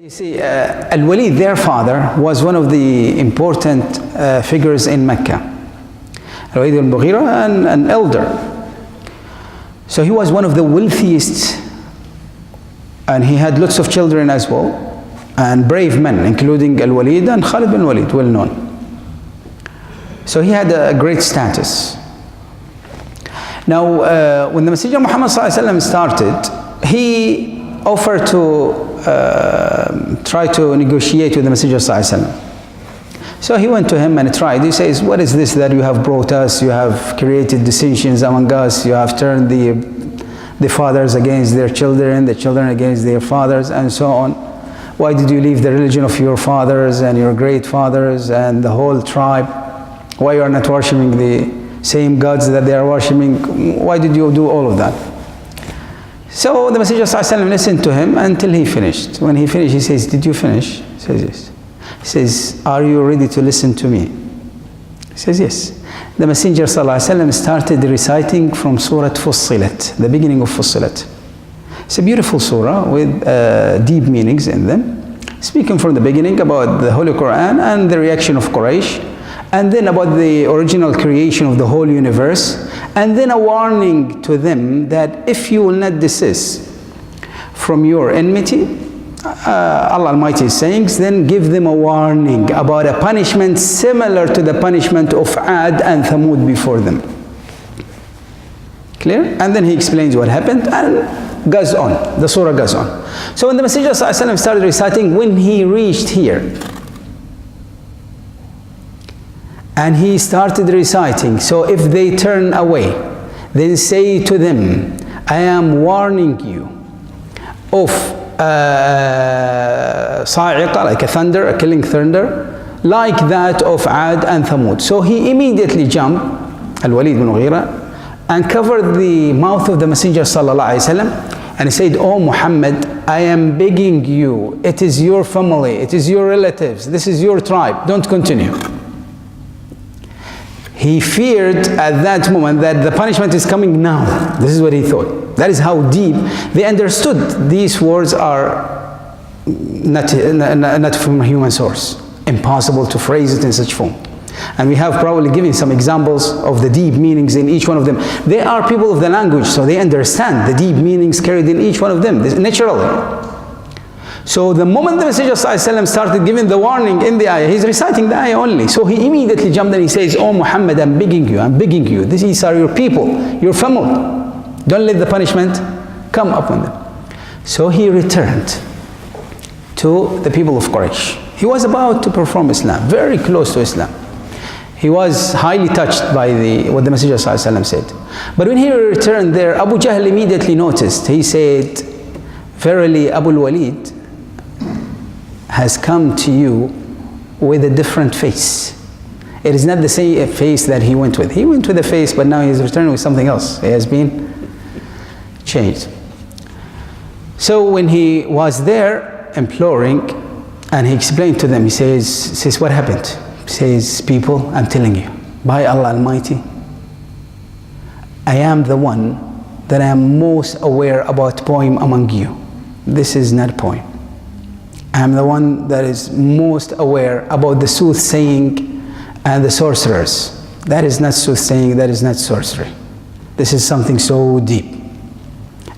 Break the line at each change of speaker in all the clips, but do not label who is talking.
You see, Al-Walid, their father, was one of the important figures in Mecca. Al-Walid al-Mughira, an elder. So he was one of the wealthiest, and he had lots of children as well, and brave men, including Al-Walid and Khalid bin Walid, well known. So he had a great status. Now, when the Messenger Muhammad started, he offered to try to negotiate with the Messenger. So he went to him and tried. He says, what is this that you have brought us? You have created dissensions among us. You have turned the fathers against their children, the children against their fathers, and so on. Why did you leave the religion of your fathers and your great fathers and the whole tribe? Why you are not worshiping the same gods that they are worshiping? Why did you do all of that? So the Messenger ﷺ listened to him until he finished. When he finished, he says, did you finish? He says, yes. He says, are you ready to listen to me? He says, yes. The Messenger ﷺ started reciting from Surah Fussilat, the beginning of Fussilat. It's a beautiful surah with deep meanings in them, speaking from the beginning about the Holy Quran and the reaction of Quraysh, and then about the original creation of the whole universe, and then a warning to them that if you will not desist from your enmity, Allah Almighty is saying, then give them a warning about a punishment similar to the punishment of Ad and Thamud before them. Clear? And then he explains what happened and goes on. The surah goes on. So when the Messenger started reciting, when he reached here, and he started reciting, so if they turn away, then say to them, I am warning you of sa'iqa, like a thunder, a killing thunder, like that of Ad and Thamud. So he immediately jumped, Al-Walid bin Mughira, and covered the mouth of the Messenger sallallahu alaihi wasallam, and he said, oh Muhammad, I am begging you, it is your family, it is your relatives, this is your tribe, don't continue. He feared at that moment that the punishment is coming now. This is what he thought. That is how deep they understood. These words are not from a human source. Impossible to phrase it in such form. And we have probably given some examples of the deep meanings in each one of them. They are people of the language, so they understand the deep meanings carried in each one of them, naturally. So the moment the Messenger ﷺ started giving the warning in the ayah, he's reciting the ayah only. So he immediately jumped and he says, oh Muhammad, I'm begging you. These are your people, your family. Don't let the punishment come upon them. So he returned to the people of Quraysh. He was about to perform Islam, very close to Islam. He was highly touched by what the Messenger ﷺ said. But when he returned there, Abu Jahl immediately noticed. He said, verily Abu al-Walid has come to you with a different face. It is not the same face that he went with. He went with a face, but now he is returning with something else. He has been changed. So when he was there imploring, and he explained to them, he says what happened? He says, people, I'm telling you, by Allah Almighty, I am the one that I am most aware about poem among you. This is not poem. I am the one that is most aware about the soothsaying and the sorcerers. That is not soothsaying, that is not sorcery. This is something so deep.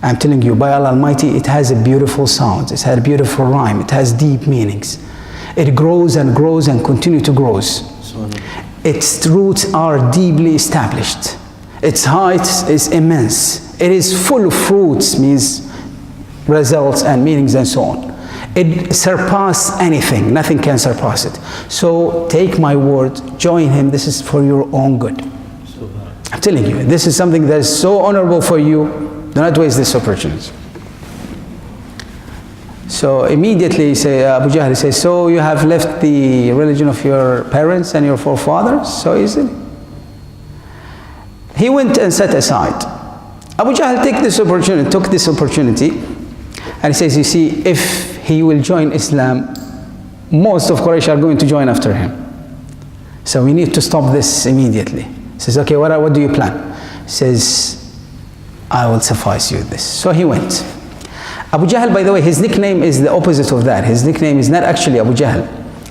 I'm telling you, by Allah Almighty, it has a beautiful sound, it has a beautiful rhyme, it has deep meanings. It grows and grows and continues to grow. Its roots are deeply established. Its height is immense. It is full of fruits, means results and meanings and so on. It surpasses anything. Nothing can surpass it. So take my word, join him. This is for your own good. I'm telling you, this is something that is so honorable for you. Do not waste this opportunity. So immediately Abu Jahl says, so you have left the religion of your parents and your forefathers so easily? He went and set aside. Abu Jahl took this opportunity, and he says, you see, if he will join Islam, most of Quraysh are going to join after him. So we need to stop this immediately. He says, okay, what do you plan? He says, I will suffice you with this. So he went. Abu Jahl, by the way, his nickname is the opposite of that. His nickname is not actually Abu Jahl.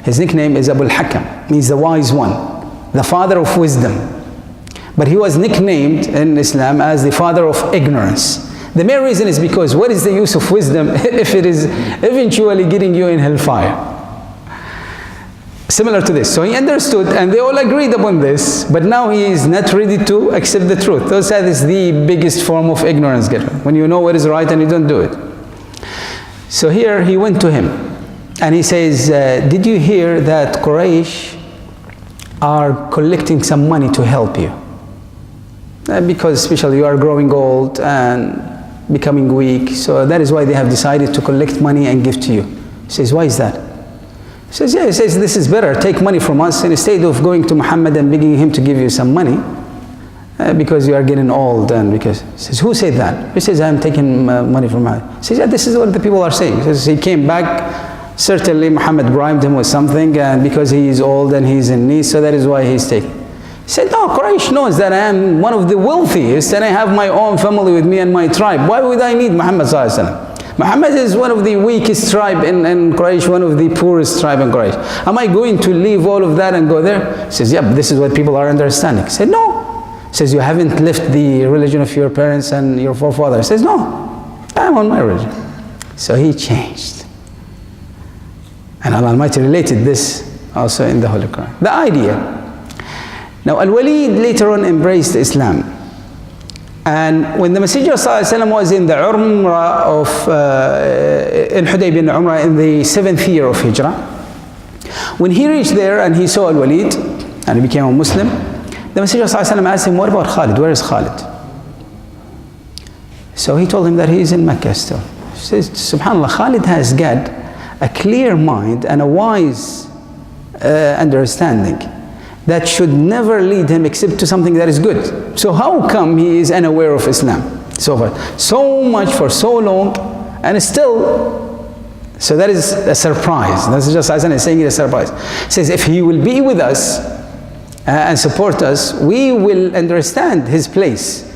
His nickname is Abu al-Hakam, means the wise one, the father of wisdom. But he was nicknamed in Islam as the father of ignorance. The main reason is because what is the use of wisdom if it is eventually getting you in hellfire? Similar to this. So he understood, and they all agreed upon this, but now he is not ready to accept the truth. Those that is the biggest form of ignorance, when you know what is right and you don't do it. So here he went to him, and he says, did you hear that Quraysh are collecting some money to help you? Because especially you are growing old and becoming weak, so that is why they have decided to collect money and give to you. He says, why is that? He says, yeah, he says, this is better, take money from us instead of going to Muhammad and begging him to give you some money because you are getting old. And because, he says, who said that? He says, I'm taking money from Muhammad. He says, yeah, this is what the people are saying. He says, he came back, certainly Muhammad bribed him with something, and because he is old and he's in need, so that is why he's taking. He said, no, Quraysh knows that I am one of the wealthiest and I have my own family with me and my tribe. Why would I need Muhammad sallallahu alaihi wasallam? Muhammad is one of the weakest tribe in Quraysh, one of the poorest tribe in Quraysh. Am I going to leave all of that and go there? He says, yeah, but this is what people are understanding. He said, no. He says, you haven't left the religion of your parents and your forefathers. He says, no, I'm on my religion. So he changed. And Allah Almighty related this also in the Holy Quran. The idea. Now, Al-Walid later on embraced Islam. And when the Messenger ﷺ was in the Umrah of in Hudaybiyah Umrah in the 7th year of Hijrah, when he reached there and he saw Al-Walid and he became a Muslim, the Messenger ﷺ asked him, what about Khalid? Where is Khalid? So he told him that he is in Mecca still. He says, SubhanAllah, Khalid has got a clear mind and a wise understanding that should never lead him except to something that is good. So how come he is unaware of Islam so far? So much for so long, and still, so that is a surprise. That's just as I saying it a surprise. He says, if he will be with us and support us, we will understand his place.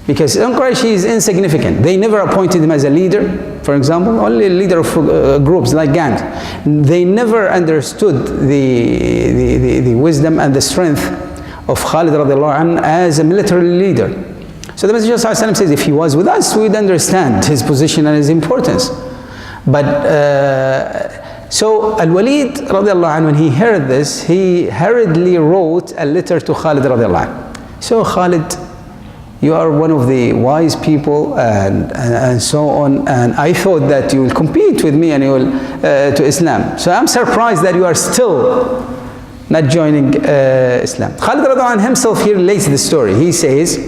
Because in Quraysh he is insignificant. They never appointed him as a leader, for example, only a leader of groups like gangs. They never understood the wisdom and the strength of Khalid radiallahu anhu as a military leader. So the Messenger ﷺ says, if he was with us, we would understand his position and his importance. But so Al-Walid radiallahu anhu, when he heard this, he hurriedly wrote a letter to Khalid radiallahu anhu. So Khalid, you are one of the wise people and so on, and I thought that you will compete with me and you will to Islam. So I'm surprised that you are still not joining Islam. Khalid radiallahu anhu himself here relates the story. He says,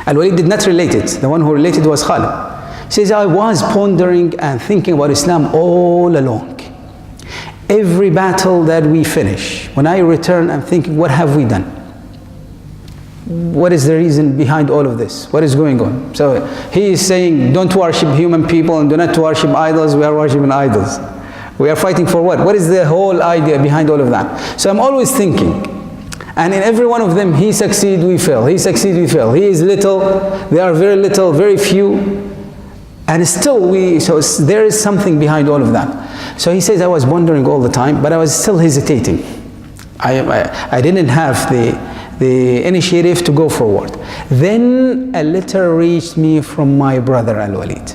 Al-Walid did not relate it. The one who related was Khalid. He says, I was pondering and thinking about Islam all along. Every battle that we finish, when I return, I'm thinking, what have we done? What is the reason behind all of this? What is going on? So he is saying, don't worship human people and do not worship idols. We are worshiping idols. We are fighting for what? What is the whole idea behind all of that? So I'm always thinking. And in every one of them, he succeeds, we fail. He succeeds, we fail. He is little, they are very little, very few. And still so there is something behind all of that. So he says, I was wondering all the time, but I was still hesitating. I didn't have the initiative to go forward. Then a letter reached me from my brother Al-Walid.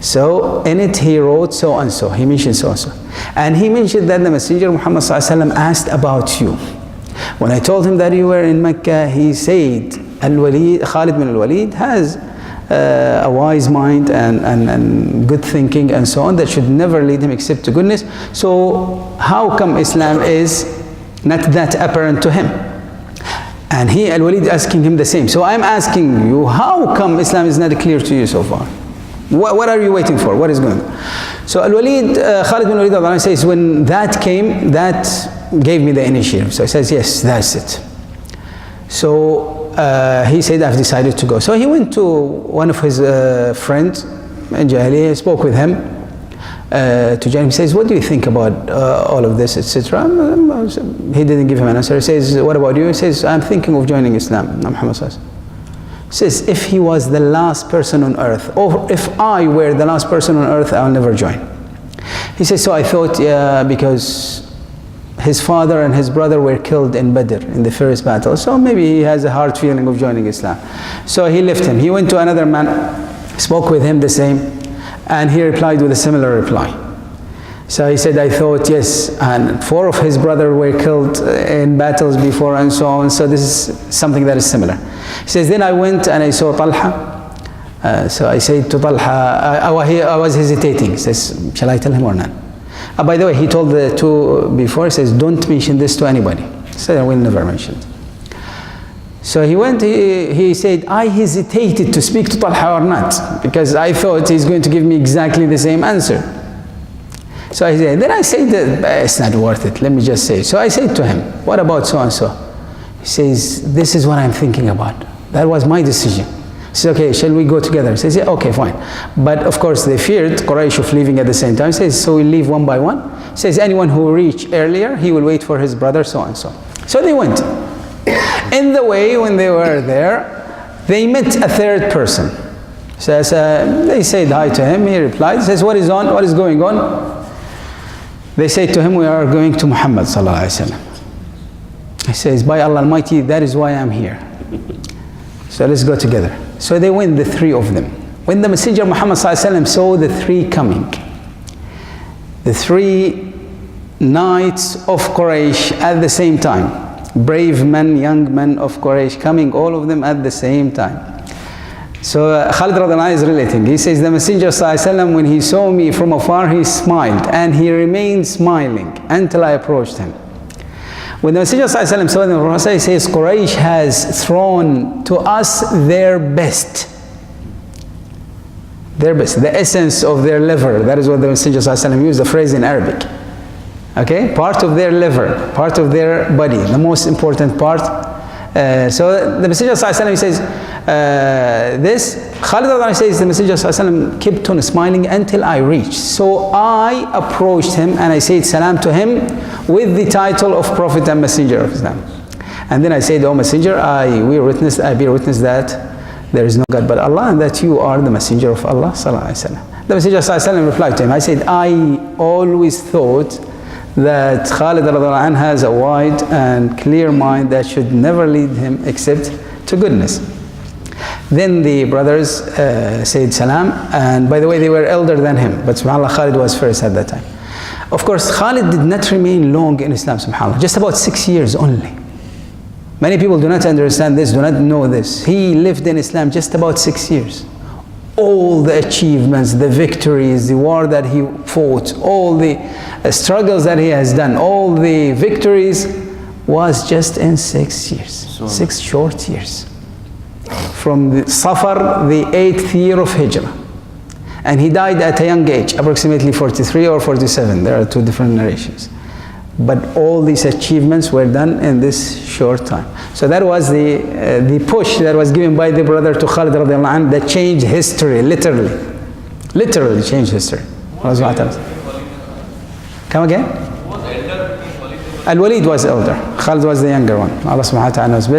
So in it he wrote so and so, he mentioned so and so. And he mentioned that the Messenger Muhammad ﷺ asked about you. When I told him that you were in Mecca, he said, Al-Walid, Khalid bin Al-Walid has a wise mind and good thinking and so on that should never lead him except to goodness. So how come Islam is not that apparent to him? And he, Al-Walid, asking him the same. So I'm asking you, how come Islam is not clear to you so far? What are you waiting for? What is going on? So Al-Walid, Khalid bin Walid says, when that came, that gave me the initiative. So he says, yes, that's it. So he said, I've decided to go. So he went to one of his friends in Jahiliyyah, spoke with him to join him. He says, what do you think about all of this, etc.? He didn't give him an answer. He says, what about you? He says, I'm thinking of joining Islam. Says, if he was the last person on earth, or if I were the last person on earth, I'll never join. He says, so I thought, yeah, because his father and his brother were killed in Badr, in the first battle, so maybe he has a hard feeling of joining Islam. So he left him. He went to another man, spoke with him the same, and he replied with a similar reply. So he said, I thought, yes, and 4 of his brothers were killed in battles before and so on, so this is something that is similar. He says, then I went and I saw Talha. So I said to Talha, I was hesitating. He says, shall I tell him or not? By the way, he told the 2 before, he says, don't mention this to anybody. He said, I will never mention it. So he went, he said, I hesitated to speak to Talha or not, because I thought he's going to give me exactly the same answer. So I said, then I said, it's not worth it, let me just say. So I said to him, what about so and so? He says, this is what I'm thinking about. That was my decision. He says, okay, shall we go together? He says, yeah, okay, fine. But of course they feared Quraysh of leaving at the same time. He says, so we'll leave one by one. He says, anyone who reach earlier, he will wait for his brother, so and so. So they went. In the way, when they were there, they met a 3rd person. Says, they said hi to him, he replied, he says, what is going on? They say to him, we are going to Muhammad sallallahu alaihi wasallam. He says, by Allah Almighty, that is why I'm here. So let's go together. So they went, the 3 of them. When the Messenger Muhammad sallallahu alaihi wasallam saw the 3 coming, the 3 knights of Quraysh at the same time, brave men, young men of Quraysh coming, all of them at the same time. So Khalid radiallahu anh is relating. He says, the Messenger sallallahu alaihi wasallam, when he saw me from afar, he smiled, and he remained smiling until I approached him. When the Messenger sallallahu alaihi wasallam saw them, he says, Quraysh has thrown to us their best. Their best, the essence of their liver. That is what the Messenger sallallahu alaihi wasallam used, the phrase in Arabic. Okay, part of their liver, part of their body, the most important part. So the Messenger sallallahu alaihi wasallam says, Khalid says, the Messenger sallallahu alaihi wasallam kept on smiling until I reached. So I approached him and I said salam to him with the title of Prophet and Messenger of Islam. And then I said, O Messenger, I bear witness that there is no God but Allah, and that you are the Messenger of Allah sallallahu alaihi wasallam. The Messenger sallallahu alaihi wasallam replied to him, I said, I always thought that Khalid radiallahu anh has a wide and clear mind that should never lead him except to goodness. Then the brothers said salam, and by the way, they were elder than him, but subhanAllah, Khalid was first at that time. Of course, Khalid did not remain long in Islam, subhanAllah, just about 6 years only. Many people do not understand this, do not know this. He lived in Islam just about 6 years. All the achievements, the victories, the war that he fought, all the struggles that he has done, all the victories was just in 6 years, 6 short years. From the Safar, the 8th year of Hijrah. And he died at a young age, approximately 43 or 47. There are 2 different narrations. But all these achievements were done in this short time. So that was the push that was given by the brother to Khalid radiallahu anh that changed history, literally. Literally changed history. Come again? Al-Walid was elder. Khalid was the younger one. Allah subhanahu wa ta'ala knows best.